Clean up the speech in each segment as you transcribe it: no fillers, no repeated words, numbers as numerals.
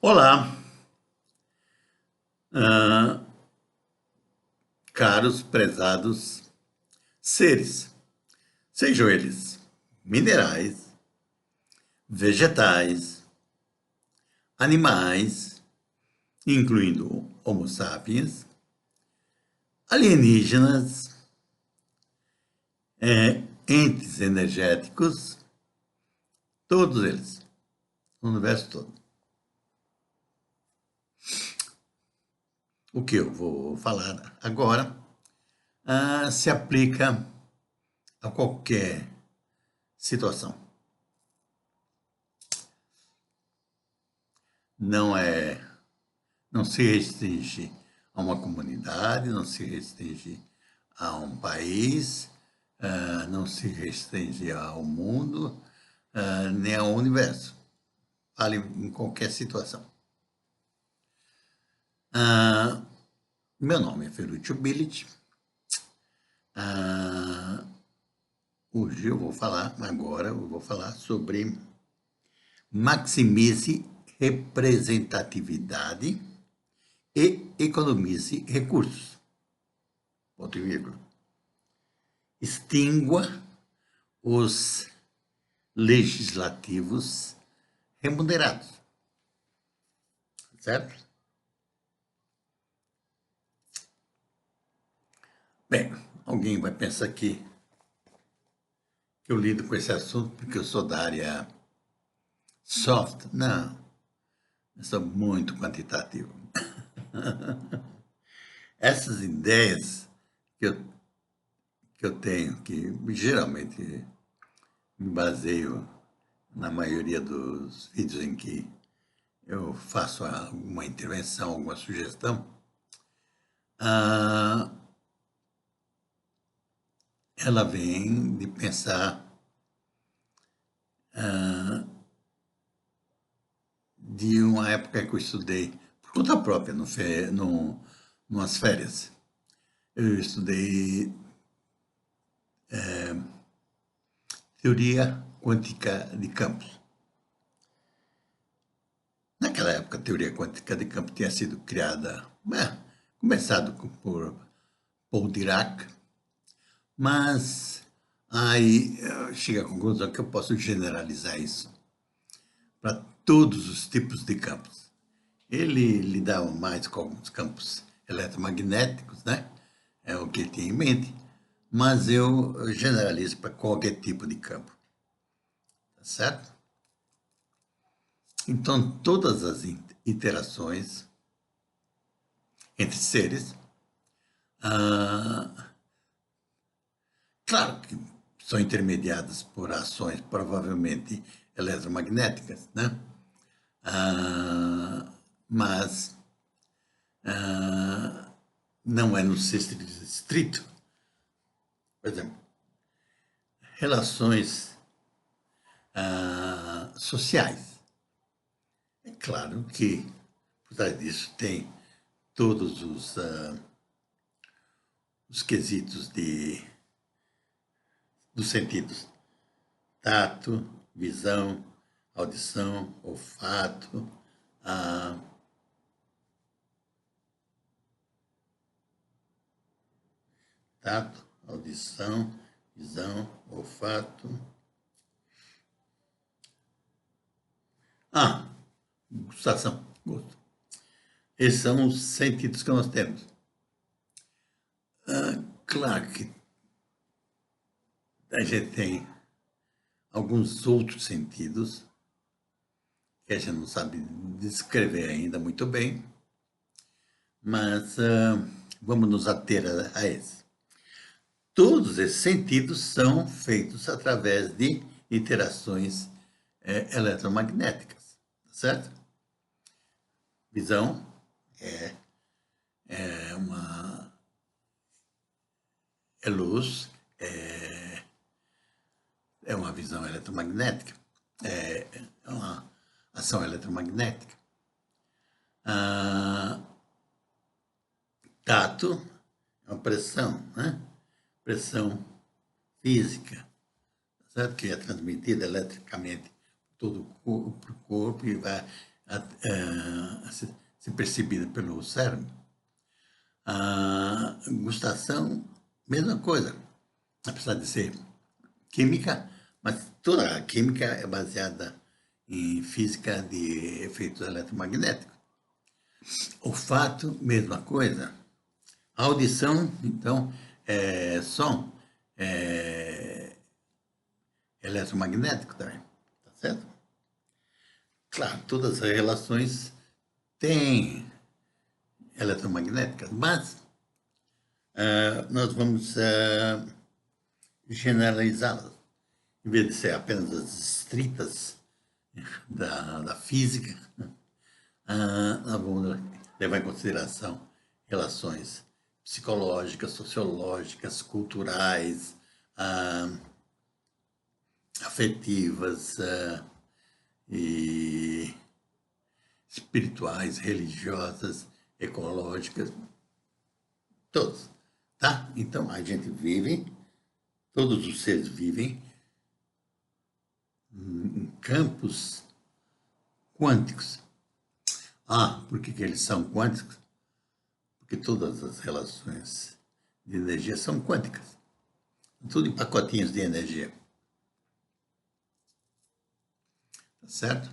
Olá, ah, caros prezados seres, sejam eles minerais, vegetais, animais, incluindo Homo sapiens, alienígenas, entes energéticos, todos eles, no universo todo. O que eu vou falar agora se aplica a qualquer situação. Não se restringe a uma comunidade, não se restringe a um país, não se restringe ao mundo, nem ao universo. Vale em qualquer situação. Meu nome é Ferruccio Billet. Hoje eu vou falar sobre maximize representatividade e economize recursos. Ponto e vírgula. Extingua os legislativos remunerados. Certo? Bem, alguém vai pensar que eu lido com esse assunto porque eu sou da área soft. Não, eu sou muito quantitativo. Essas ideias que eu tenho, que geralmente me baseio na maioria dos vídeos em que eu faço alguma intervenção, alguma sugestão, ela vem de pensar de uma época que eu estudei por conta própria, numas férias. Eu estudei teoria quântica de campos. Naquela época, a teoria quântica de campos tinha sido criada, começado por Paul Dirac, mas aí eu chego à conclusão que eu posso generalizar isso para todos os tipos de campos. Ele lidava mais com os campos eletromagnéticos, né? É o que ele tinha em mente, mas eu generalizo para qualquer tipo de campo, tá certo? Então, todas as interações entre seres, claro que são intermediadas por ações provavelmente eletromagnéticas, né? Mas não é no sentido estrito. Por exemplo, relações sociais. É claro que por trás disso tem todos os quesitos dos sentidos: tato, visão, audição, olfato, tato, audição, visão, olfato. Gustação, gosto. Esses são os sentidos que nós temos. Claro que a gente tem alguns outros sentidos que a gente não sabe descrever ainda muito bem, mas vamos nos ater a esse. Todos esses sentidos são feitos através de interações eletromagnéticas, certo? Visão é luz, é uma visão eletromagnética, é uma ação eletromagnética. Tato é uma pressão, né? Pressão física, certo? Que é transmitida eletricamente por todo o corpo e vai ser percebida pelo cérebro. A gustação, mesma coisa, apesar de ser química, mas toda a química é baseada em física de efeitos eletromagnéticos. Olfato, mesma coisa. A audição, então, é som, é eletromagnético também, tá certo? Claro, todas as relações têm eletromagnéticas, mas nós vamos generalizá-las. Em vez de ser apenas as estritas da física, nós vamos levar em consideração relações psicológicas, sociológicas, culturais, afetivas e espirituais, religiosas, ecológicas, todos, tá? Então, a gente vive, todos os seres vivem em campos quânticos. Por que eles são quânticos? Porque todas as relações de energia são quânticas. Tudo em pacotinhos de energia. Tá certo?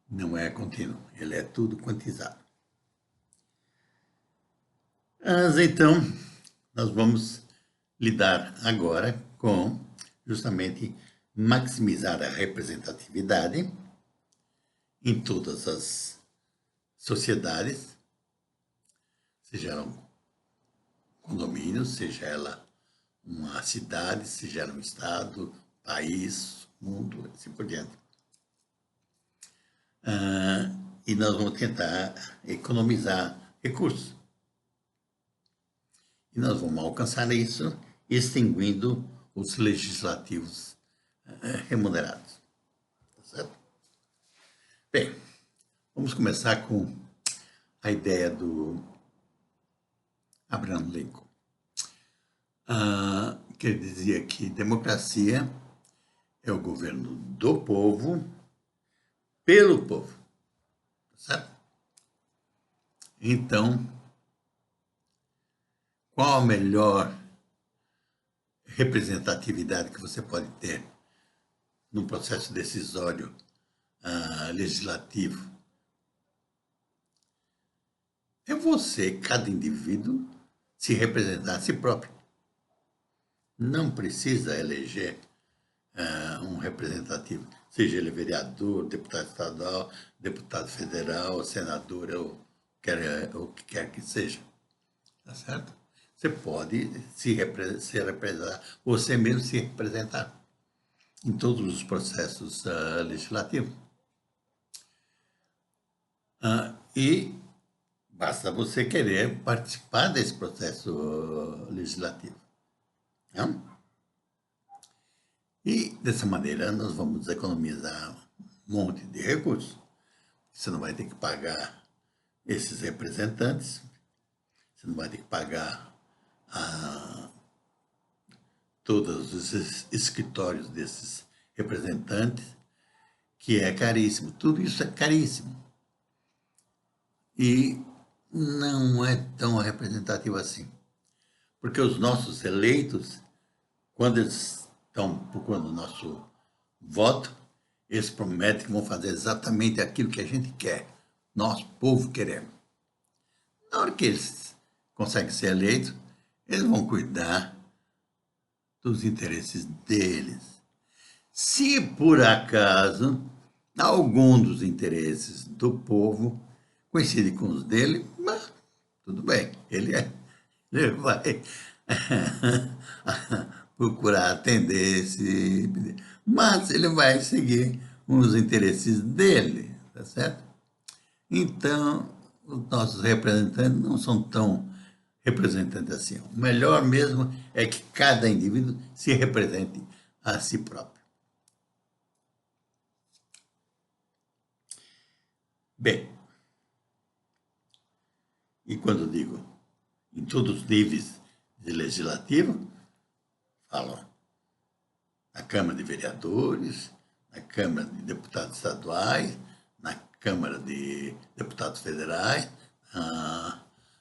Não é contínuo, ele é tudo quantizado. Mas então, nós vamos lidar agora com justamente maximizar a representatividade em todas as sociedades, seja ela um condomínio, seja ela uma cidade, seja ela um estado, país, mundo, assim por diante. E nós vamos tentar economizar recursos. E nós vamos alcançar isso extinguindo os legislativos remunerados. Tá certo? Bem, vamos começar com a ideia do Abraham Lincoln, que ele dizia que democracia é o governo do povo, pelo povo. Tá certo? Então, qual a melhor representatividade que você pode ter no processo decisório legislativo? É você, cada indivíduo, se representar a si próprio. Não precisa eleger um representativo, seja ele vereador, deputado estadual, deputado federal, senador, ou o que quer que seja. Tá certo? Você pode se representar, você mesmo se representar em todos os processos legislativos. E basta você querer participar desse processo legislativo. Não? E, dessa maneira, nós vamos economizar um monte de recursos. Você não vai ter que pagar esses representantes, você não vai ter que pagar todos os escritórios desses representantes, que é caríssimo. Tudo isso é caríssimo. E não é tão representativo assim. Porque os nossos eleitos, quando eles estão procurando o nosso voto, eles prometem que vão fazer exatamente aquilo que a gente quer. Nós, povo, queremos. Na hora que eles conseguem ser eleitos, eles vão cuidar dos interesses deles. Se, por acaso, algum dos interesses do povo coincide com os dele, mas tudo bem, ele vai procurar atender esse pedido. Mas ele vai seguir os interesses dele, tá certo? Então, os nossos representantes não são tão representantes assim. O melhor mesmo é que cada indivíduo se represente a si próprio. Bem, e quando digo em todos os níveis de legislativo, falam na Câmara de Vereadores, na Câmara de Deputados Estaduais, Câmara de Deputados Federais,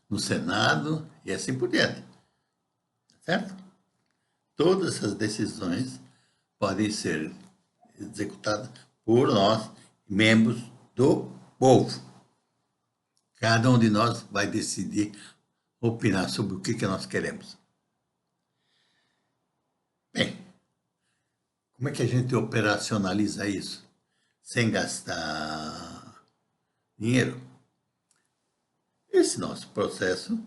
no Senado e assim por diante, certo? Todas essas decisões podem ser executadas por nós, membros do povo. Cada um de nós vai decidir opinar sobre o que nós queremos. Bem, como é que a gente operacionaliza isso sem gastar dinheiro? Esse nosso processo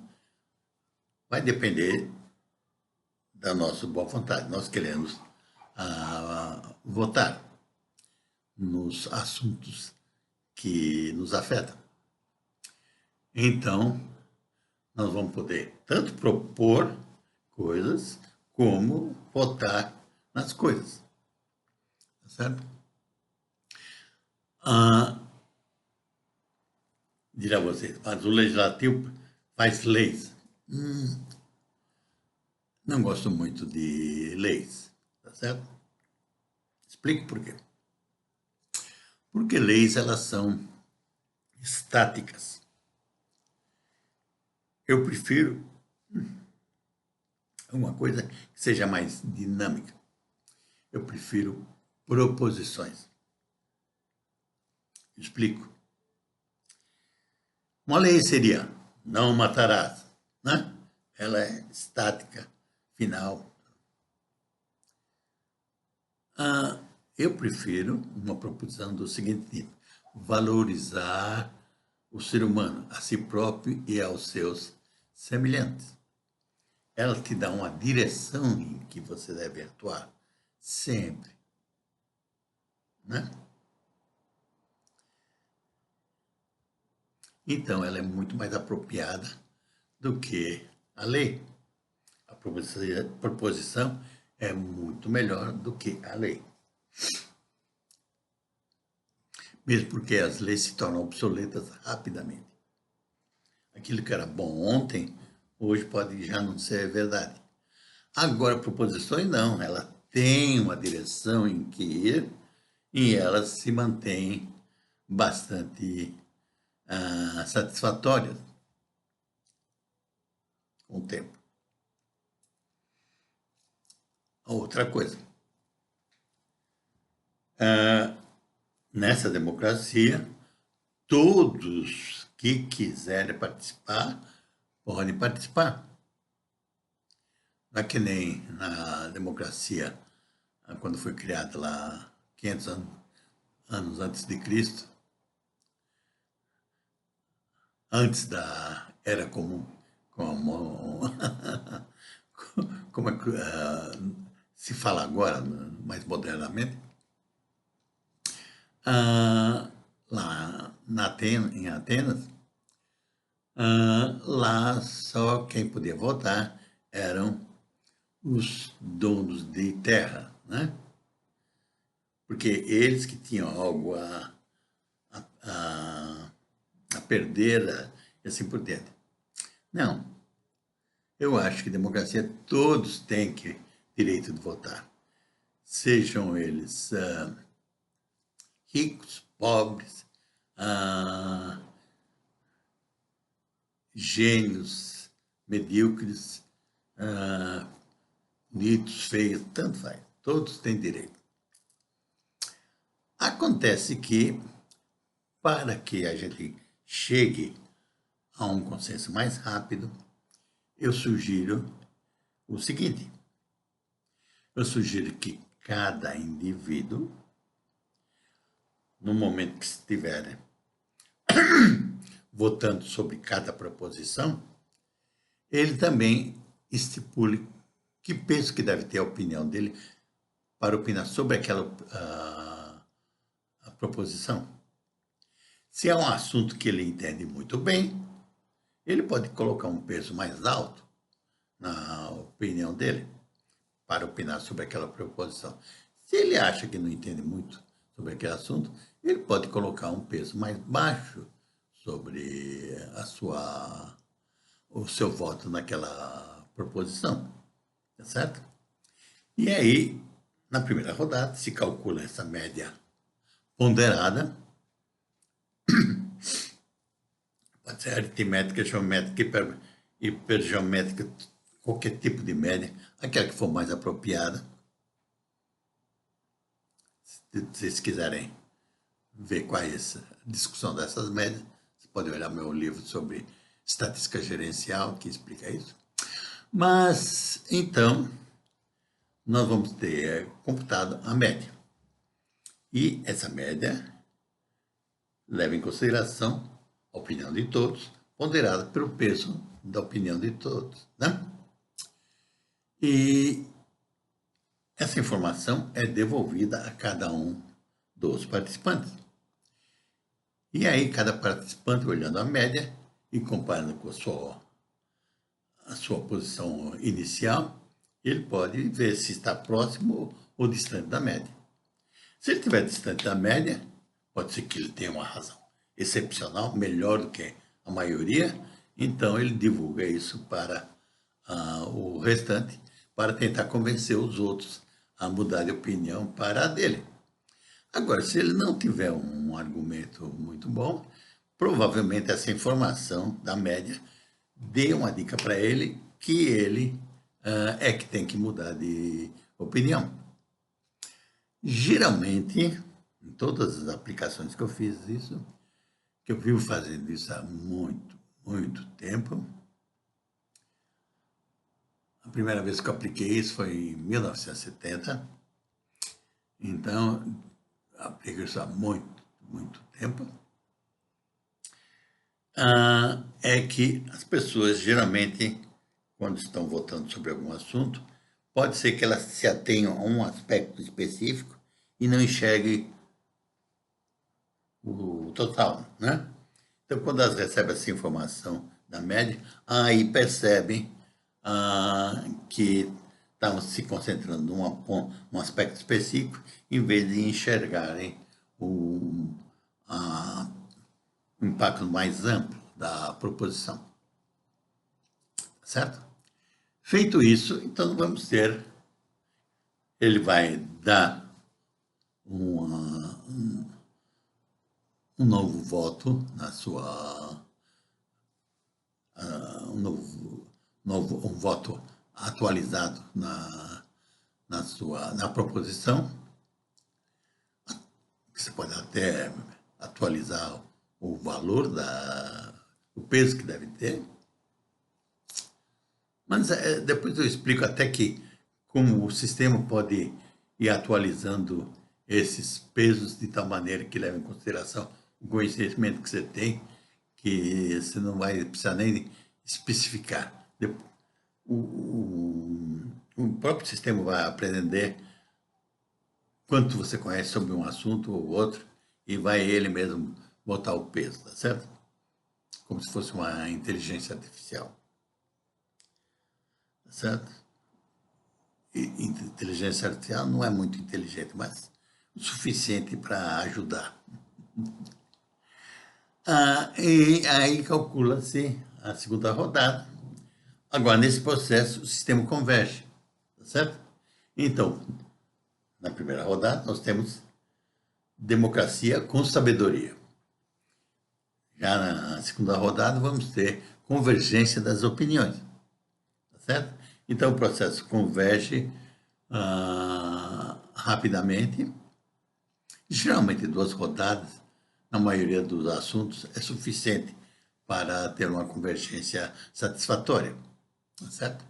vai depender da nossa boa vontade. Nós queremos votar nos assuntos que nos afetam. Então, nós vamos poder tanto propor coisas como votar nas coisas. Tá certo? Dirá você, mas o legislativo faz leis. Não gosto muito de leis, tá certo? Explico por quê. Porque leis, elas são estáticas. Eu prefiro uma coisa que seja mais dinâmica. Eu prefiro proposições. Explico. Uma lei seria, não matarás, né? Ela é estática, final. Eu prefiro uma proposição do seguinte tipo: valorizar o ser humano, a si próprio e aos seus semelhantes. Ela te dá uma direção em que você deve atuar, sempre. Né? Então, ela é muito mais apropriada do que a lei. A proposição é muito melhor do que a lei. Mesmo porque as leis se tornam obsoletas rapidamente. Aquilo que era bom ontem, hoje pode já não ser verdade. Agora, proposições não, ela tem uma direção em que ir e elas se mantêm bastante satisfatórias com o tempo. Outra coisa, nessa democracia, todos que quiserem participar, podem participar. Não é que nem na democracia, quando foi criada lá 500 anos antes de Cristo, antes da Era Comum, como é que se fala agora, mais modernamente, lá em Atenas, lá só quem podia votar eram os donos de terra, né? Porque eles que tinham algo a perder e assim por diante. Não. Eu acho que democracia todos têm direito de votar. Sejam eles ricos, pobres, gênios, medíocres, bonitos, feios, tanto faz. Todos têm direito. Acontece que, para que a gente chegue a um consenso mais rápido, eu sugiro o seguinte. Eu sugiro que cada indivíduo, no momento que estiver votando sobre cada proposição, ele também estipule que peso que deve ter a opinião dele para opinar sobre aquela a proposição. Se é um assunto que ele entende muito bem, ele pode colocar um peso mais alto na opinião dele para opinar sobre aquela proposição. Se ele acha que não entende muito sobre aquele assunto, ele pode colocar um peso mais baixo sobre o seu voto naquela proposição, tá certo? E aí, na primeira rodada, se calcula essa média ponderada Pode ser aritmética, geométrica, hipergeométrica, qualquer tipo de média, aquela que for mais apropriada. Se vocês quiserem ver qual é a discussão dessas médias, você pode olhar meu livro sobre estatística gerencial, que explica isso. Mas, então, nós vamos ter computado a média. E essa média leva em consideração a opinião de todos, ponderada pelo peso da opinião de todos, né? E essa informação é devolvida a cada um dos participantes. E aí, cada participante, olhando a média e comparando com a sua posição inicial, ele pode ver se está próximo ou distante da média. Se ele estiver distante da média, pode ser que ele tenha uma razão excepcional, melhor do que a maioria, então ele divulga isso para o restante, para tentar convencer os outros a mudar de opinião para a dele. Agora, se ele não tiver um argumento muito bom, provavelmente essa informação da média dê uma dica para ele que ele é que tem que mudar de opinião. Geralmente, em todas as aplicações que eu fiz isso, que eu vivo fazendo isso há muito, muito tempo. A primeira vez que eu apliquei isso foi em 1970. Então, apliquei isso há muito, muito tempo. É que as pessoas, geralmente, quando estão votando sobre algum assunto, pode ser que elas se atenham a um aspecto específico e não enxerguem o total, né? Então, quando elas recebem essa informação da média, aí percebem que estavam se concentrando num aspecto específico, em vez de enxergarem o impacto mais amplo da proposição. Certo? Feito isso, então vamos ter, ele vai dar um novo voto na sua, um voto atualizado na proposição. Você pode até atualizar o valor o peso que deve ter. Mas depois eu explico até como o sistema pode ir atualizando esses pesos de tal maneira que leva em consideração o conhecimento que você tem, que você não vai precisar nem especificar. O próprio sistema vai aprender quanto você conhece sobre um assunto ou outro e vai ele mesmo botar o peso, tá certo? Como se fosse uma inteligência artificial. Tá certo? E inteligência artificial não é muito inteligente, mas o suficiente para ajudar. E aí calcula-se a segunda rodada. Agora, nesse processo, o sistema converge, tá certo? Então, na primeira rodada, nós temos democracia com sabedoria. Já na segunda rodada, vamos ter convergência das opiniões, tá certo? Então, o processo converge rapidamente. Geralmente, 2 rodadas, na maioria dos assuntos, é suficiente para ter uma convergência satisfatória, tá certo?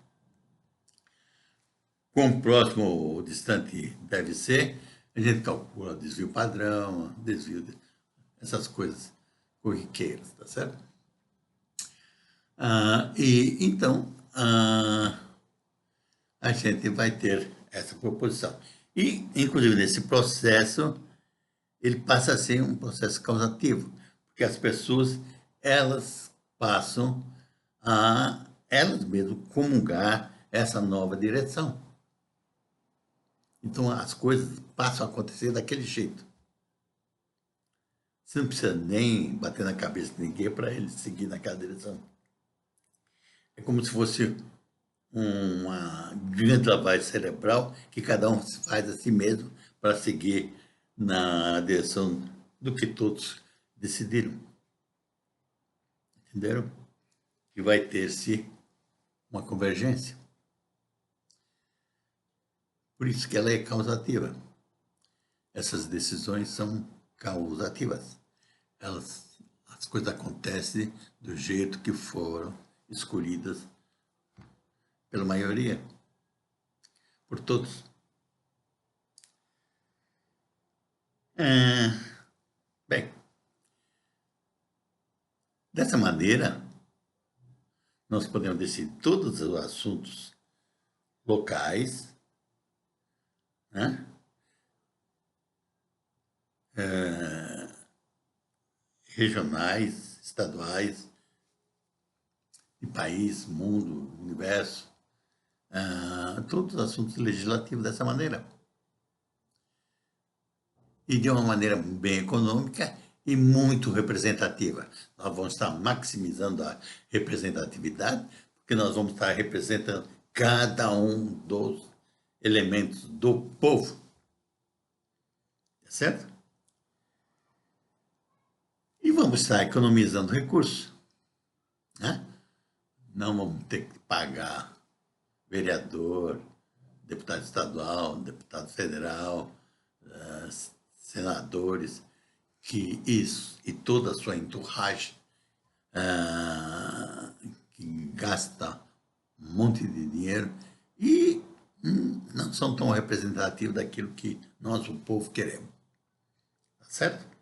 Quão próximo ou distante deve ser, a gente calcula desvio padrão, essas coisas corriqueiras, tá certo? Então, a gente vai ter essa proposição. E, inclusive, nesse processo, ele passa a ser um processo causativo, porque as pessoas, elas passam a, elas mesmas, comungar essa nova direção. Então, as coisas passam a acontecer daquele jeito. Você não precisa nem bater na cabeça de ninguém para ele seguir naquela direção. É como se fosse uma grande lavagem cerebral que cada um faz a si mesmo para seguir na direção do que todos decidiram. Entenderam? Que vai ter-se uma convergência. Por isso que ela é causativa. Essas decisões são causativas. As coisas acontecem do jeito que foram escolhidas pela maioria, por todos. Bem, dessa maneira, nós podemos decidir todos os assuntos locais, né? Regionais, estaduais, de país, mundo, universo, todos os assuntos legislativos dessa maneira. E de uma maneira bem econômica e muito representativa. Nós vamos estar maximizando a representatividade, porque nós vamos estar representando cada um dos elementos do povo. Tá certo? E vamos estar economizando recursos, né? Não vamos ter que pagar vereador, deputado estadual, deputado federal, senadores, que isso e toda a sua entourage, que gasta um monte de dinheiro e não são tão representativos daquilo que nós, o povo, queremos. Tá certo?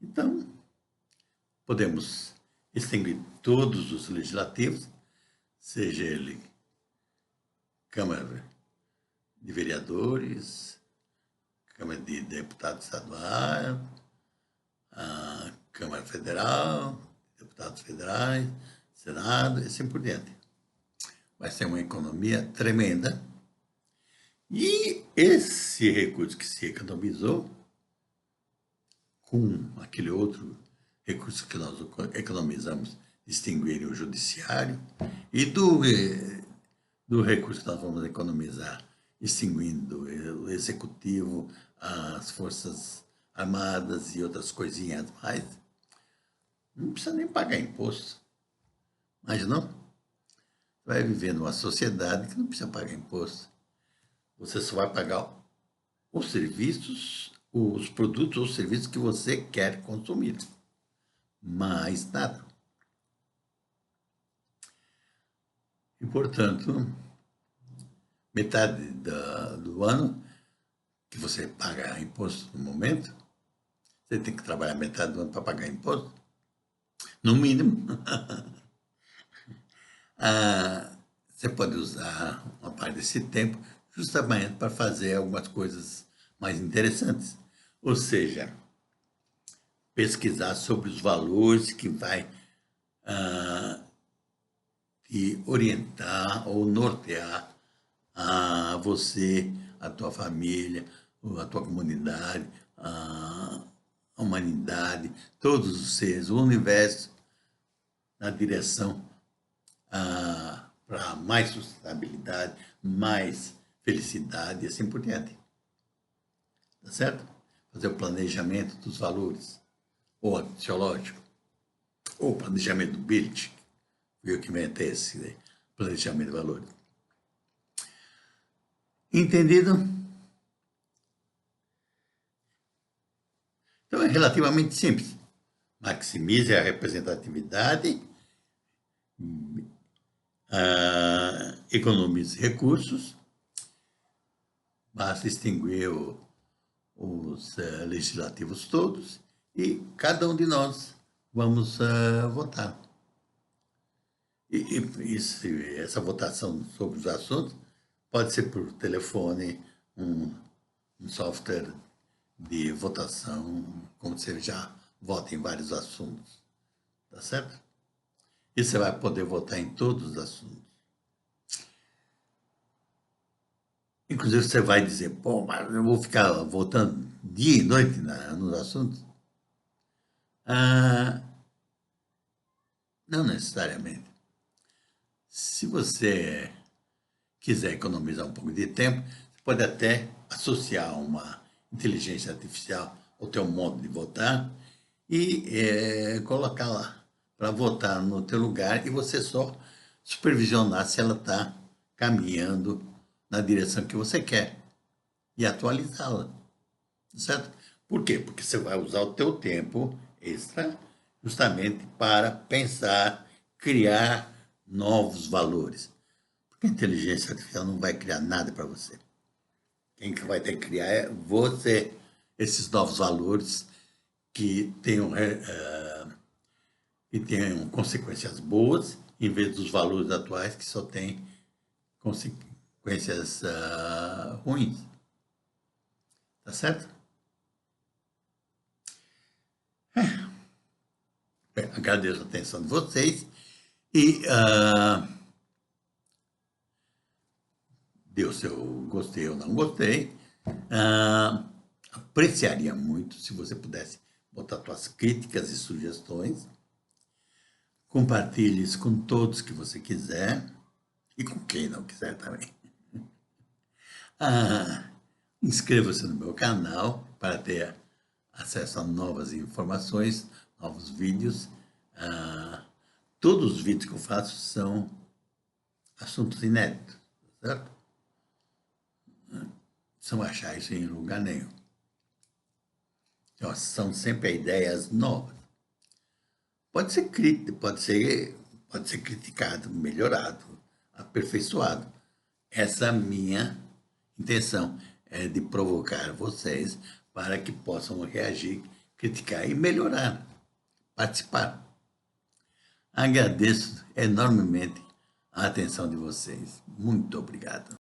Então, podemos extinguir todos os legislativos, seja ele Câmara de Vereadores, Câmara de Deputados Estaduais, a Câmara Federal, deputados federais, Senado e assim por diante. Vai ser uma economia tremenda. E esse recurso que se economizou, com aquele outro recurso que nós economizamos, extinguir o judiciário, e do recurso que nós vamos economizar, extinguindo o executivo, as forças armadas e outras coisinhas mais, não precisa nem pagar imposto. Mas não, vai viver numa sociedade que não precisa pagar imposto. Você só vai pagar os serviços, os produtos ou serviços que você quer consumir. Mais nada. E, portanto, metade do ano que você paga imposto no momento, você tem que trabalhar metade do ano para pagar imposto, no mínimo. Você pode usar uma parte desse tempo justamente para fazer algumas coisas mais interessantes. Ou seja, pesquisar sobre os valores que vai te orientar ou nortear a você, a tua família, a tua comunidade, a humanidade, todos os seres, o universo, na direção para mais sustentabilidade, mais felicidade e assim por diante. Tá certo? Fazer o planejamento dos valores, ou axiológico, ou planejamento do Bildt, eu que inventei esse, né? Planejamento de valores. Entendido? Então é relativamente simples. Maximize a representatividade, economize recursos, basta extinguir os legislativos todos e cada um de nós vamos votar. E essa votação sobre os assuntos pode ser por telefone, um software de votação, como você já vota em vários assuntos, tá certo? E você vai poder votar em todos os assuntos. Inclusive, você vai dizer, pô, mas eu vou ficar votando dia e noite nos assuntos? Não necessariamente. Se você quiser economizar um pouco de tempo, você pode até associar uma inteligência artificial o teu modo de votar e colocar lá para votar no teu lugar e você só supervisionar se ela está caminhando na direção que você quer e atualizá-la, certo? Por quê? Porque você vai usar o teu tempo extra justamente para pensar, criar novos valores. Porque a inteligência artificial não vai criar nada para você. Quem que vai ter que criar é você. Esses novos valores que tenham consequências boas, em vez dos valores atuais que só têm consequências ruins. Tá certo? Bem, agradeço a atenção de vocês e dê o seu gostei ou não gostei. Apreciaria muito se você pudesse botar suas críticas e sugestões. Compartilhe isso com todos que você quiser e com quem não quiser também. Inscreva-se no meu canal para ter acesso a novas informações, novos vídeos. Todos os vídeos que eu faço são assuntos inéditos, certo? Você não vai achar isso em lugar nenhum. Então, são sempre ideias novas. Pode ser crítico, pode ser criticado, melhorado, aperfeiçoado. Essa é a minha intenção, é de provocar vocês para que possam reagir, criticar e melhorar, participar. Agradeço enormemente a atenção de vocês. Muito obrigado.